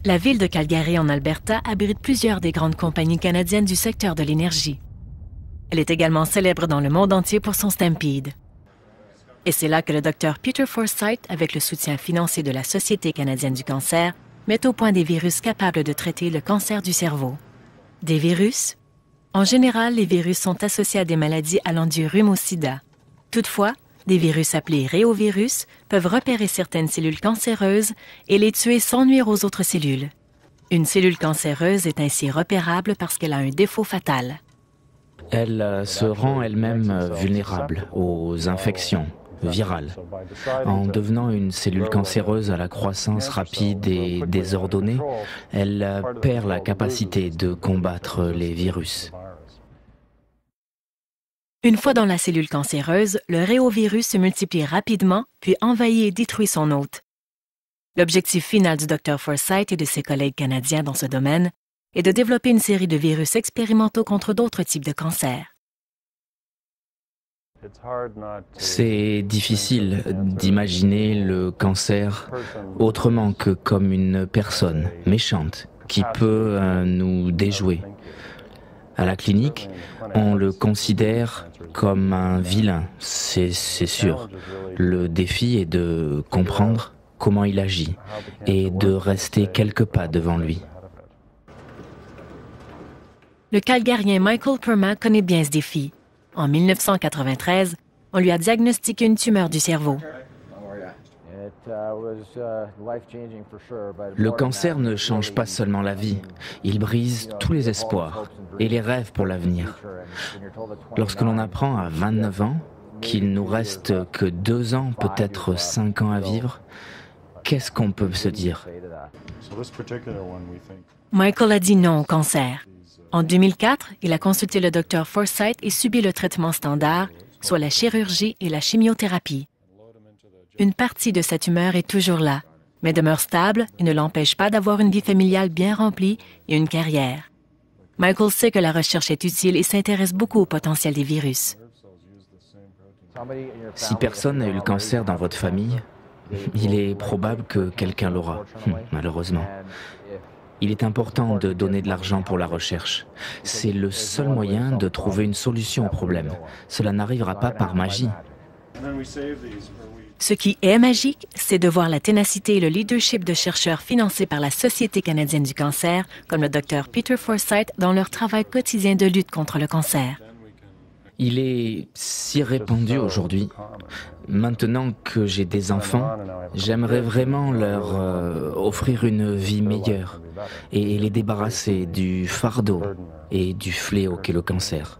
La ville de Calgary en Alberta abrite plusieurs des grandes compagnies canadiennes du secteur de l'énergie. Elle est également célèbre dans le monde entier pour son Stampede. Et c'est là que le Dr Peter Forsyth, avec le soutien financier de la Société canadienne du cancer, met au point des virus capables de traiter le cancer du cerveau. Des virus? En général, les virus sont associés à des maladies allant du rhume au sida. Toutefois, des virus appelés réovirus peuvent repérer certaines cellules cancéreuses et les tuer sans nuire aux autres cellules. Une cellule cancéreuse est ainsi repérable parce qu'elle a un défaut fatal. Elle se rend elle-même vulnérable aux infections virales. En devenant une cellule cancéreuse à la croissance rapide et désordonnée, elle perd la capacité de combattre les virus. Une fois dans la cellule cancéreuse, le réovirus se multiplie rapidement, puis envahit et détruit son hôte. L'objectif final du Dr Forsyth et de ses collègues canadiens dans ce domaine est de développer une série de virus expérimentaux contre d'autres types de cancers. C'est difficile d'imaginer le cancer autrement que comme une personne méchante qui peut nous déjouer. À la clinique, on le considère comme un vilain, c'est sûr. Le défi est de comprendre comment il agit et de rester quelques pas devant lui. Le Calgarien Michael Perma connaît bien ce défi. En 1993, on lui a diagnostiqué une tumeur du cerveau. Le cancer ne change pas seulement la vie, il brise tous les espoirs et les rêves pour l'avenir. Lorsque l'on apprend à 29 ans qu'il nous reste que 2 ans, peut-être 5 ans à vivre, qu'est-ce qu'on peut se dire? Michael a dit non au cancer. En 2004, il a consulté le Dr Forsyth et subi le traitement standard, soit la chirurgie et la chimiothérapie. Une partie de sa tumeur est toujours là, mais demeure stable et ne l'empêche pas d'avoir une vie familiale bien remplie et une carrière. Michael sait que la recherche est utile et s'intéresse beaucoup au potentiel des virus. Si personne n'a eu le cancer dans votre famille, il est probable que quelqu'un l'aura, malheureusement. Il est important de donner de l'argent pour la recherche. C'est le seul moyen de trouver une solution au problème. Cela n'arrivera pas par magie. Ce qui est magique, c'est de voir la ténacité et le leadership de chercheurs financés par la Société canadienne du cancer, comme le Dr Peter Forsyth, dans leur travail quotidien de lutte contre le cancer. Il est si répandu aujourd'hui. Maintenant que j'ai des enfants, j'aimerais vraiment leur offrir une vie meilleure et les débarrasser du fardeau et du fléau qu'est le cancer.